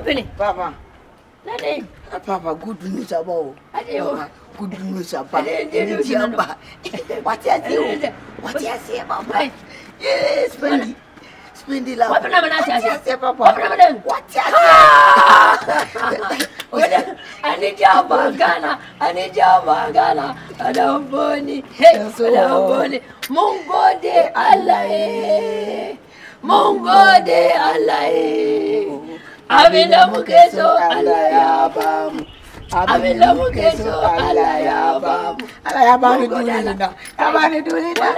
Kompany. Papa. Daddy. Papa, good news about. Good news about. What you say, Papa? Yes, Spendylove. What happened? Papa? What happened? What you say? I need your Ghana. I need your Ghana. I don't bony. Hey, I don't bony. Mungo de Allah. Mungo de Allah. Amina mukeso alayabam. Amina mukeso alayabam. Alayabam dulina. Abane dulina.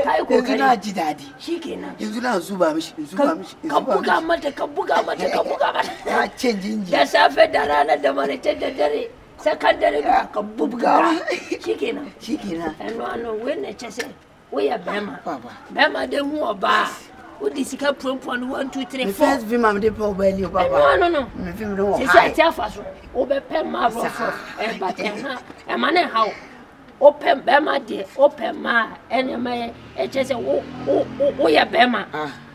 Kai ko kana ji dadi. Shikenan. Yanzu na zuba mishi. Ka buga mata. Ya change inji. Da safe da rana da marece da dare. Sakandare ka buga. Shikenan. Ano wenne chese. We ya bema. Bema de hu oba. Udi sika prompon 1 2 3 4. The first film I'm dey for belly papa. No. Me film do. Say tia faso. O be pem ma ro for. E ba te ha. E ma ne ha. O pem be ma de. O pem ma ene me e che se o ya be ma.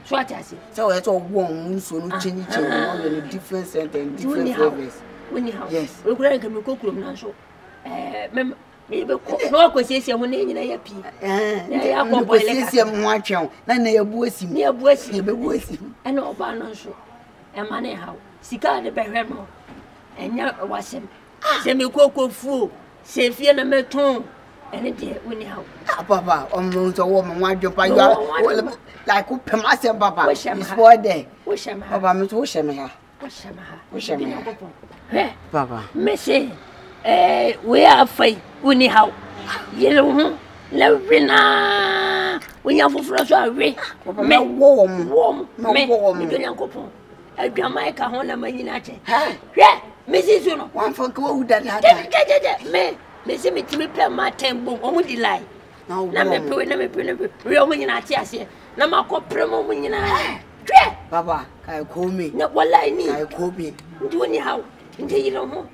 So ati ase. So we to won so no change on the different scent and different flavors. When you have. Yes. We kura nke me kokurum na so. Me be ko no kwesiesie ho na nyina ya pi. Ya ko boy le kwesiesie mo atwen na ya bu asim. Na ya bu asim. Ya be bu asim. Ena oba no so. E ma ne ha. Sika de be hwe no. Enya wasem. Se me kokofu. Se fie na meton. Ene de woni ha. Papa, on so wo mo adwo pa you like who pem asem papa. It's for there. Wo shem ha. Papa me to wo shem ha. Wo shem ha. Papa. Me say we are fine. Uni how yellow Lavina. When you for us are me warm. Me don't yanko. I Jamaica Hona Maninache. Yeah, Mrs. Uno. One for go that me. Missy me to repair my temple. Oh, would you lie? No, me real Maninachi. Namako Premo Manina. Papa, I call me. Not what I need. I call me. Do anyhow. Until you know.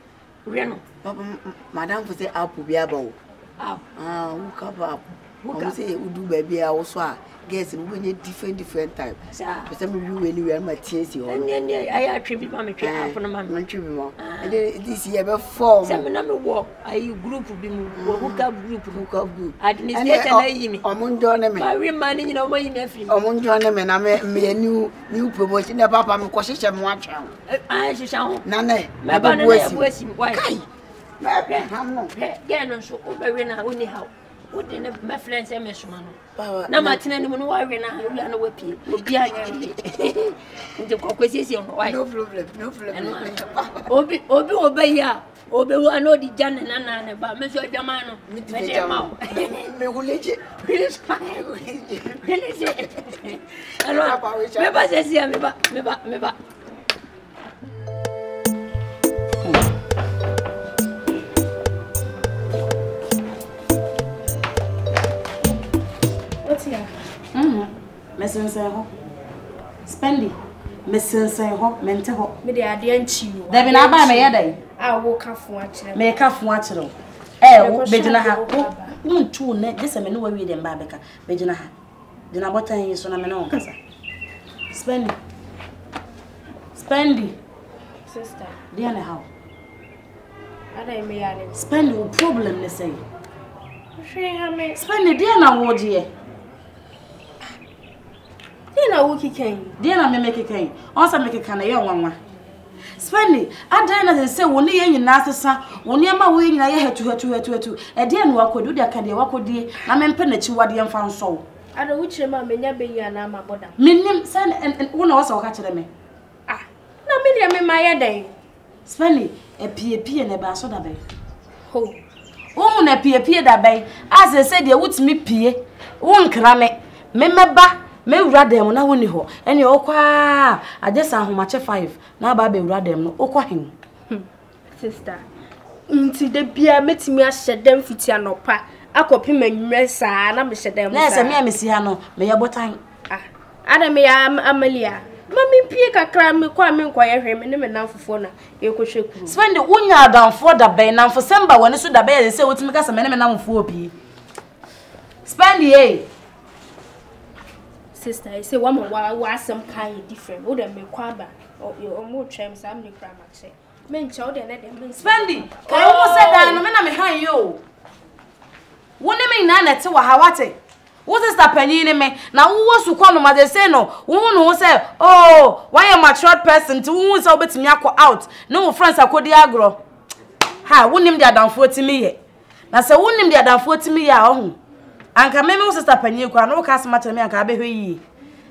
Reno. Papa, Madame for say apple be about. Who cover up? Who say we do baby also? Guess we need different type. For some of you really my tears you. And then I attribute my trip from my trip. And then this year before. Some number walk. I group be hook up group. Administrator Naimi. Among John, I reminding you know my nephew. Among John, and I made a new promotion. Papa, I'm cautious and watch out. I shall. None. My banner was him. Why? I'm not. Get on so over now. Only how. What did my friends say, Miss Mano? Now, Martin, and when I ran out, I know what you the conversation. No problem. Obey ya. Obey, I know the Jan and Anna, but Monsieur Jamano. Me will let you. Really, I say, me back. Messense ho. Spendy. Messense ho, mente ho. Me de ade anchi wo. Da bi na ba me yedai. A wo kafo a kire. Me kafo a kire. Wo bejina ha. Untu ne, dese me no wa wi dem ba beka. Bejina ha. Dina botan yi so na me no kasa. Spendy. Sister. Dia na how. Ada me yale. Spendy wo problem ne say. Hwe ha me. Spendy dia na wo die. Dina wo kikan. Dina me make kikan. Onsa make kikan na ye nwanwa. Spendy, adan na say woni ye nyina asesa, woni ama wo nyina ye hetu. E de na wakodu de aka de wakodi na me mpe na chi wade mfa nso. Ada wo kire ma menya be ya na ma boda. Minnim sen wo na wasa waka kire me. Na me de me ma ye den. Spendy, e pie na ba so da be. Ho. Wo na pie da be. As say de wutimi pie. Wo nkra me meba me wura dem na woni ho ene okwa agesa ahomache 5 na ba be wura dem no okwa hen sister nti de bia metimi a hyedem fiti anopa akopi manwure saa na me hyedem na se me amesi ha no me ye botan ada me ya amalia mami pie kakra me kwa me nkwa ye hwe me ne me namfofo na ye kohwe kuru Spendy unya adamfo da be namfo semba woni so da be ye se wotimi ka se me ne me namfo obi Spendy sister, I say one more was some kind different. Would me quaba o mo twem sam ni kra ma che me nche o de ne de me Spendy kai wo se dan no me na me han yo wo ne me na na te wa hawate wo sister panyin ne me na wo su kwa no ma de say no wo say oh why a matured person to wo say obetimi akọ out no wo friends akodi agro ha wo nim de adamfo timi ye na se wo nim de adamfo timi ye a ohu anka me wo sister panyin kwa no ka asma temi anka abehwe yi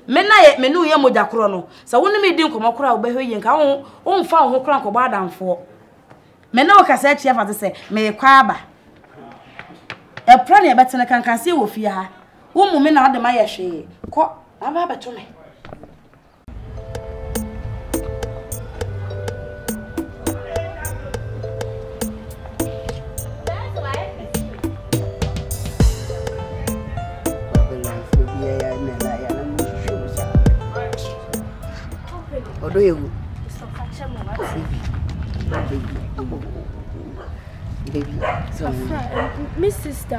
me na ye me nu ye moja kro no se wo nim di nkomo kro a obehwe yi nka wo mfa ho kro anko ba adamfo me na wo ka se chia fa se me kwa aba e plan ye betene kankan se wo fie ha wo mu me na ade ma ye hwe ko aba beto me Odo yewu. Baby. So my sister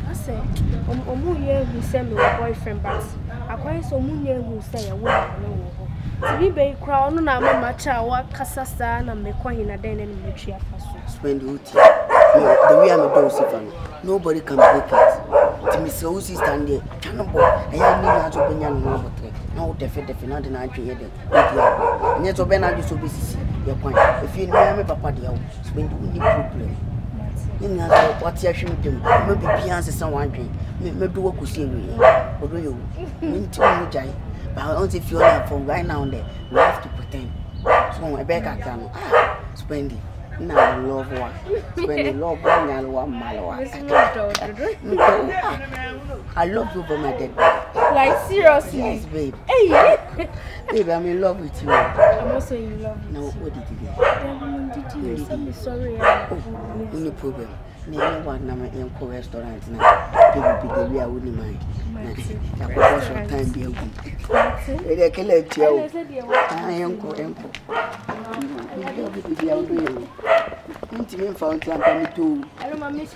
I say omu ye who say me boyfriend but akwan so omu ye who say ya wo no ti be kra no na mama cha wa kasasa na me kwa hina den na me twa faso spend uti the way I'm do sifan nobody can break it to me so sister there channel boy I am na to benya no botre na wo defe na de na adwe de nye to be na ju so be sisi ye kwan if you me papa de spend uni problem you know what you should do maybe pianse someone dream me do work kusi we odo you nti mo jai but I don't feel like from right now there we have to pretend so I beg akano spend it na love one spend love one one malo I love you for my dead like seriously yes babe hey babe I'm in love with you I'm also in love with now what did you do I'm sorry no problem never want na me in restaurant na baby be the way I wouldn't mind I go for time be good they kill it you I am go Intimate found something too. Hello, mommy.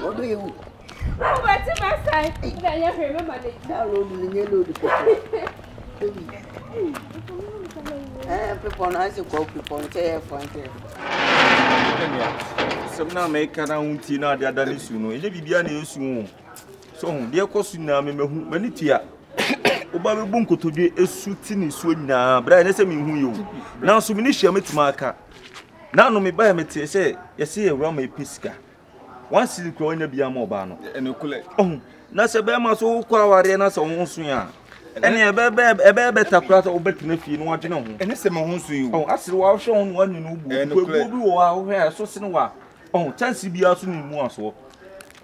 What do you? What's my side? I remember it. Download the yellow. People answer call people say fine. Some now make an untina the other soon. If you be an soon. So, dear Cosina, many tea. Oba bunko to dwe esuti ni so nyina bra na se me hu yo na so me ni hia metima aka na no me ba ya mete se ye se Awurama episka wan sili kro nya bia ma oba no enekule na se be ma so kwa aware na se ho so ya ene ebe takura to obetina fie no adwene ho ene se me ho so yo asiri wa hwe ho no anu no bu bi wo wa hwe so se ne wa chance bia so ni mu aso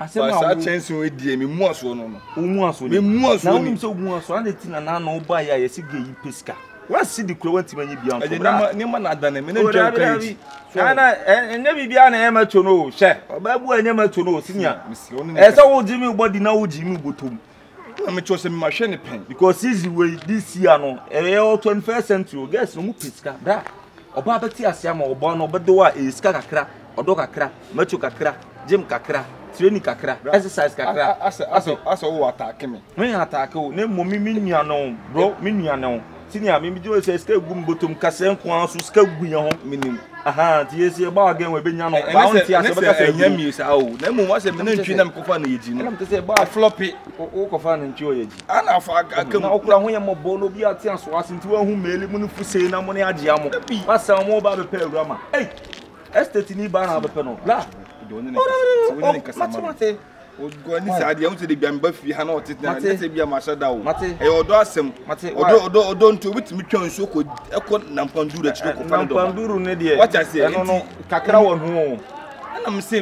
Asa chance we die me mu aso no mu aso me mu aso na woni se mu aso an eti na no ba ya yesi ge yi peska wa si di kro wanti manyi bia nko ne ma na adane me na dwa kai ana enya bibia na e ma to no hye ba bu enya ma to no sinia e se wo jimi body na wo jimi botom na me chose me ma hwe ne pen because easy way this year no e 21st century guess no mu peska bra oba beti asia ma obo no obedo a eska kakra odo kakra macho kakra gym kakra training kakra exercise kakra asa wo attack me attack o ne mo mi nua no bro mi nua no senior mi jo se ska gum botom kase nko an so ska gunya ho minim aha ti ese ba again we benya no ba on ti ase be kase enya mi sa o na mo wase me na ntwi na me kofa na yeji no na me se ba floppy o kofa na ntwi o yeji ana afa akam na okura ho ye mo bo no bi ati aso ase nti wa hu mele mu no fuse na mo ne age amo pasa mo ba be pe Awurama estate ni ba na be pe no bla mate o go ni saade am se de bia me ba fi ha na otete na se bia ma shada o e odo asem odo nto bitimi twa nso ko eko na mpanduru a chiro ko fa do mpanduru ne de what I say no kakra won ho ana me se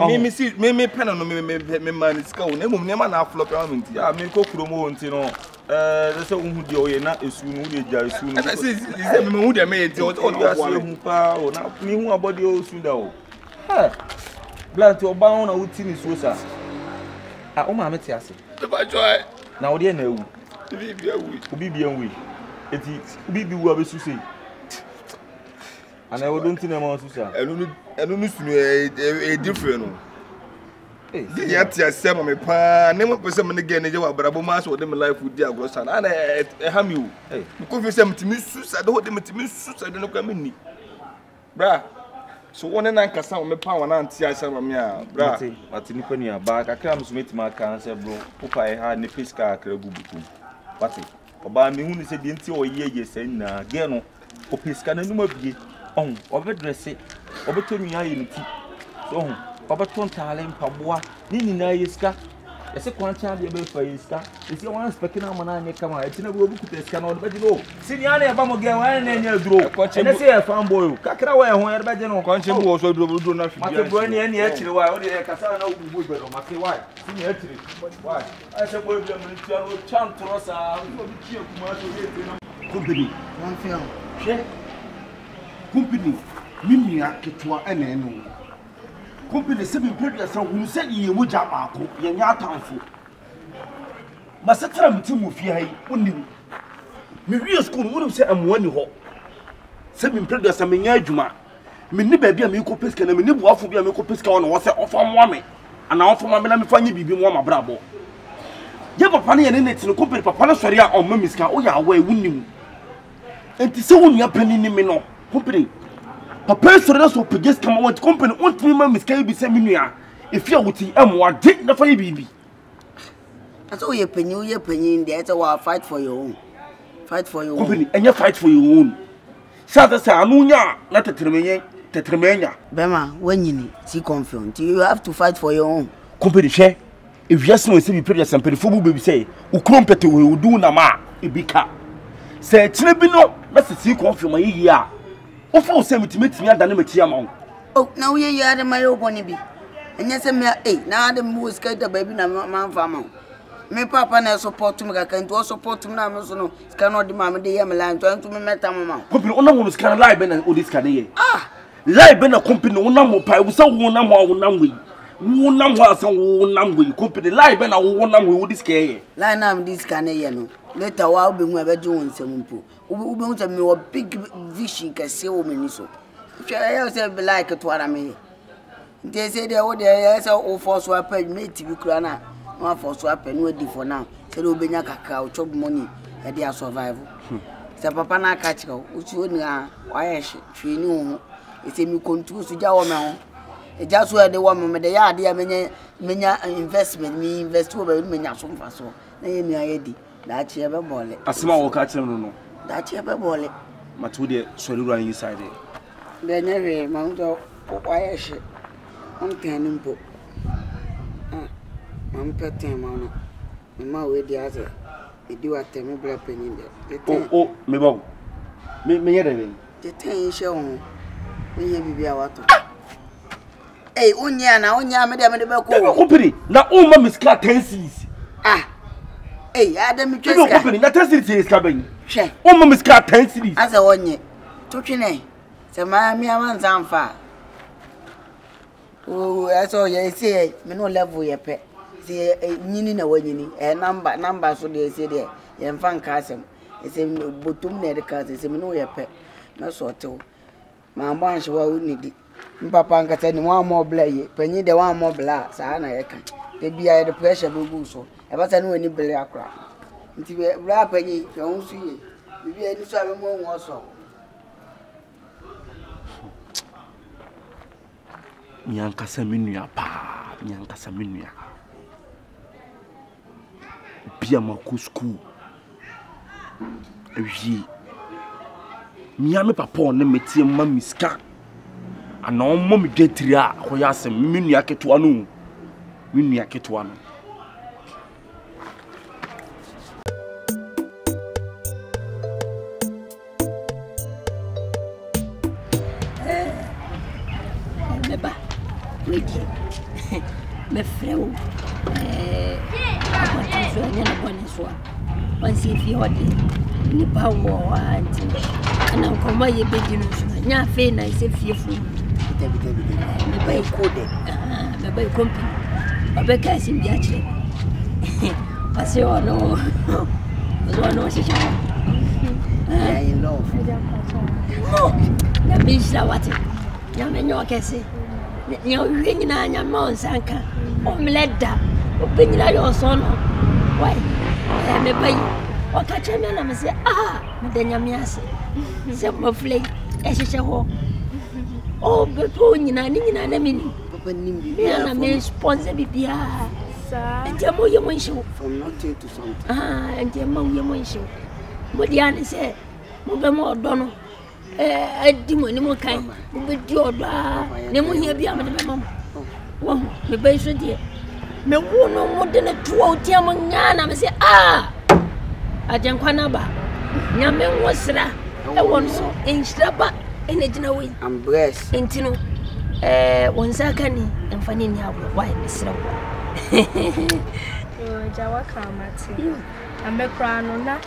me pena no me man ska o na mum ne ma na flop am nti ya me ko kuro mo nti no de se hu de o ye na esu no de ja esu no se me hu de me nti o hu pa o na mi hu abodi o su da o ha Blanty oba on na wuti ni so sa. O ma meti ase. Ba joy. Na wo de na ewu. Obi bia wi. Eti obi bi wu abesu sei. Ana wo don ti na ma so sa. Enu sunu e different no. Yet, yes, some of my pa, never put some again in your bravo mass or them life with dear grandson. And I ham you. Because you send to me, I don't want them to miss, I don't know come in. Bra. So one and I can sound my power and auntie, I said, Mamma, bra, Martiniponia, back. I can't submit my cancer, bro. Papa, I had the pisca, Krabuku. But about me, who said the entire year, saying, Gano, or pisca, and no more be on, overdress it, over to me, I in tea. So, Papa Tontalem, Pabua, Nini Iska. I said, one child, you for Iska. If you want speaking on my come out, it's never good to scan on, but you know, Siniana, Bamoga, and your draw. And I say a farm boy, Kakara, where by general conscience also do nothing. My brain, and actually, why only a Casano would be on my wife. Why? I said, well, you chant to us, Kompany, one film. Kompany, Mimia, Ketua, and Enu. Kompany 7 previous who said you would jump out, Yanya for. Masatra Mutimu, only. Me school would have said, I'm one hole. 7 previous, I mean, Yajuma. Me baby, a milk pisca, and a minute walk for be a milk pisca on what's off on woman. And now for my man, funny be one bravo. Yaba Pani and it's no Kompany, Papa Soria or Mimiska, oh, yeah, away winning. And to so your penny in me, Kompany. Papa Soria so just come out Kompany, won't remember Miss Kaby Seminia. If you're with M1, take the fire baby. That's all your penny in there, so I'll fight for your own. Fight for your Kompany, and you fight for your own. Sada Sanunya, not a Tremenia. Bema, when you need C-Confion, you have to fight for your own. Kompany share. If yes, no, see previous and Perifubu baby say, who crumpet will do Nama, a big car. Say, Trebino, that's a C-Confion my year. Of all, send me to meet me at the amount. Oh, now you are the my old bonny bee. And yes, I'm here, now the moose skate the baby, man farmer. Me papa and support to me, I can do support to me, so cannot demand the Yamalan, trying to me met a mama. Kompany, one of us can lie, Ben, and all this can. Ah, lie, Ben, a Kompany, one number pie, was so one number. Wonam was on wonam we Kompany live and I wonam we would scare. Line am this can later while being where Jones some poo. Who won't have me a big vision can see woman so. If I say be like it what I mean. They say they would all for swap and made to be crana. One for swap and ready for now. Said Obenya cow chop money at their survival. Say Papa na catch go, which you know why she knew. It's a me contours to Jawama. Just where the woman made the idea, many investment, me invest over many some for so. Name your idea. That's ever ball. A small catch, no. That's ever ball. Matude, sorry, run inside it. Then every mount of wire shit. I'm canning book. I'm petting, Mama. My way the other. They do a terrible penny there. Oh, me, Bob. Me, the 10 show. Me, be our Hey, Unya, Madame de Kompany. Now, all my Miss Clark 10 C's. Ah, hey, Adam, Kompany, not 10 C's is coming. Share. All my Miss Clark 10 C's. As a 1 year. Tokine. So, my man's on fire. Oh, that's all you say. Me no level your pet. See, Nini, a number, so they say there. Yan fan castle. It's a bottom near the castle. It's a no your pet. No sort of. My bunch will need it. Papa and Catani one more blay, penny the one more black, Sana. They be the pressure will so. I was any black crap. Until we are penny, you won't see it. You be any 7 more or so. Nyanka Saminia, pa, Nyanka Saminia. Biamaku school. Ye. Miami papa on the metier mummy's cat. And no mommy get tria, who has a miniac to one. Miniac to one. Me freu. Once if you are the power and I'm come my business. Nothing nice if you fool. Me buy code. Me buy company. I buy cash in the actually. I say, oh no. I know she I in love. No. The bitch that what it. You may know what I say. nya owie nyina nya ma onsanka o mleda o benyina yo so no why me bayi o ka cheme na me say me de nya me ase se mo flay e hye ho o be to nyina ni nyina na me ni papa nimbi na me sponsor bibia sa ntia mo ye mo nsho from nothing to something ntia mo ye mo nsho mo dia ni se mo be mo odo no adi mo ni mo kan mo be di odo ne mo hia bia me de be mam wo me be so die me wo no mo de na tuo tia mo nya na me se ajenkwa na ba nya me wo sra e won so enhira ba ene gina we I'm blessed entino wonsa kani emfani ni abo why sra jawa kamati ambe kra no na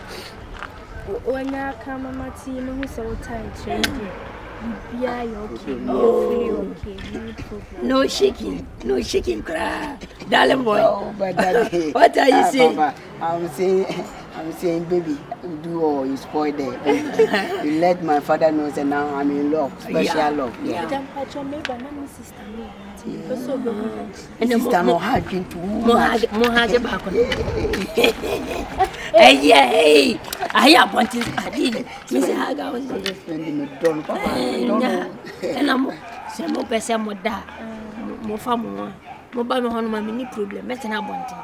onya kama mati no hu se wotai trade bia yo okay no shaking cry darling boy but daddy what are you saying Papa, I'm saying baby you do all you spoil there you let my father know that now I'm in love special love jam pacho me ba na mi sister me so go and sister no hard to mo hage ba ko hey I want to adini me say haga was spending me don papa and I'm se mo pese mo da mo fa mo ba me hono ma me ni problem me tena bonti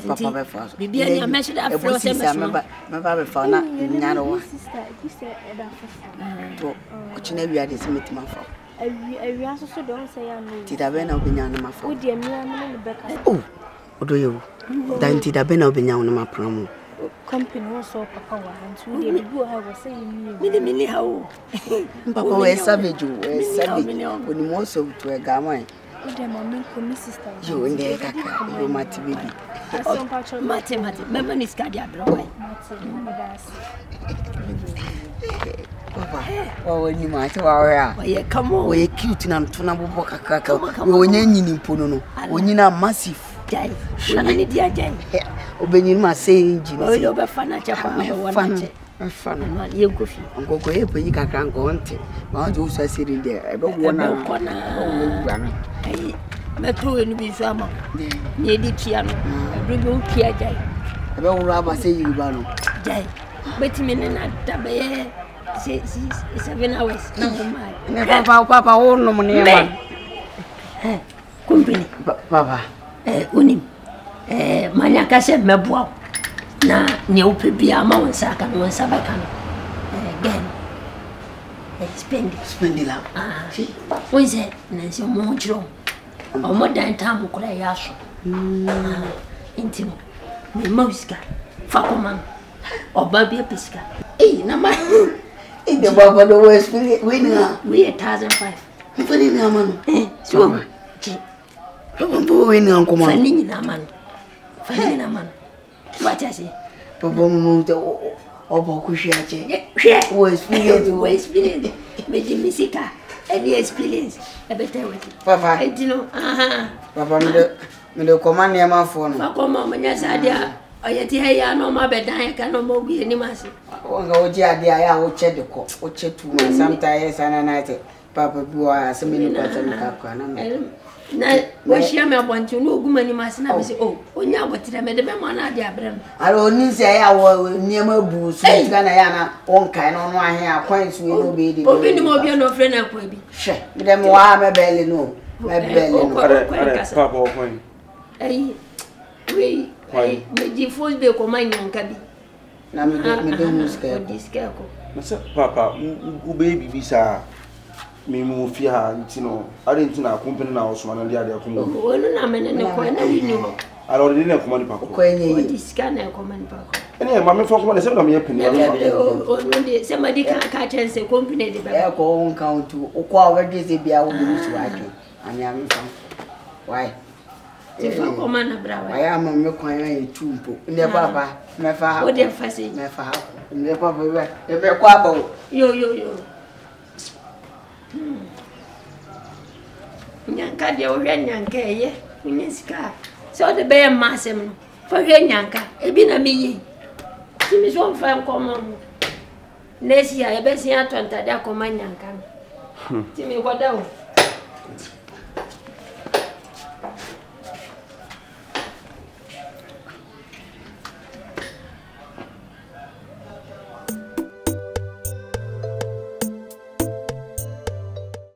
papa be fa bibia ni amesho da fro se me me ba be fa na nyaro wa sister you say eda fa to kuchina wi ade se metima fa awi aso so don say ya no ti da be na obenya na ma fa o de mi am no be ka odo yewu dan ti da be na obenya na ma promo Kompany was so papa and two days ago I was saying me how papa we savage when you most of to a gamma my sister you in the kaka you mati baby mate mama ni skadi abro papa oh ni mati wa yeah come on we cute na ntuna bobo kaka we onye nyini mpono no onyina massive jai ni dia jai obenyin ma say engine o yo be fana cha pa wona che fana ma ye kofi ngoko e penyi kaka ngonte ma jo so asiri de e do wona kona ai me to enu bi so ama ni di tia no e do bi tia jai e be wura ba say yiba no jai betimi ne na tabe 7 hours na ho mai ne papa wo no mo ne ma Kompany papa unim manyaka se meboa na ne opebia ma wonsa ka no wonsa ba kan again Spendylove wonse na se mo jiro o mo dan tam ko la yaso intimo me mauska fa koma oba bia pesika na ma the baba do we spirit we 1005 fani na mano so papa we ni anko man fani na man what I say papa mo te obo ku hwe ache we experience me di misika any experience e better with papa I dino papa me de command e ma fo no papa mo nya sadia oyeti heya no ma bedan ka no mo wi ni mase wonga oji ade aya wo che de ko o che tu sometimes ana night papa bi wa asemi ni kwata ni ka na wo shia me abonti no oguma ni mase na be se onya abotire me de be mo na ade abrem ara oni se ya wo niam abu so tiga na ya na wonkai no no ahe akwan su no be di obi ni mo bi no frɛ na kwa bi hwe me de mo wa me bele no papa okwan ai we me di fos be ko manyanka bi na me de muska ko masa papa u baby visa me mu fi ha ntino arentina Kompany na osoma na dia akomo wonu na me ne ko na wi ni ho ara odi ne komani pa ko ko enye diska na ko man pa ko ene ma me fa komani se na me peni o ndi se ma di ka chense Kompany de ba e ko on count o ko awede se bia wo bi su ake ami ami fa why ti fa ko man na brawa aya ma me kwan ya tumpo ne baba me fa ha o de fa se me fa ha ne baba e be kwa ba yo nyanka de o hwe nyanka eye unyesika so de be masem no fa hwe nyanka ebi na meyi ti mi so fa nkomo nesi ya ebe si atonta de akoma nyanka ti mi goda o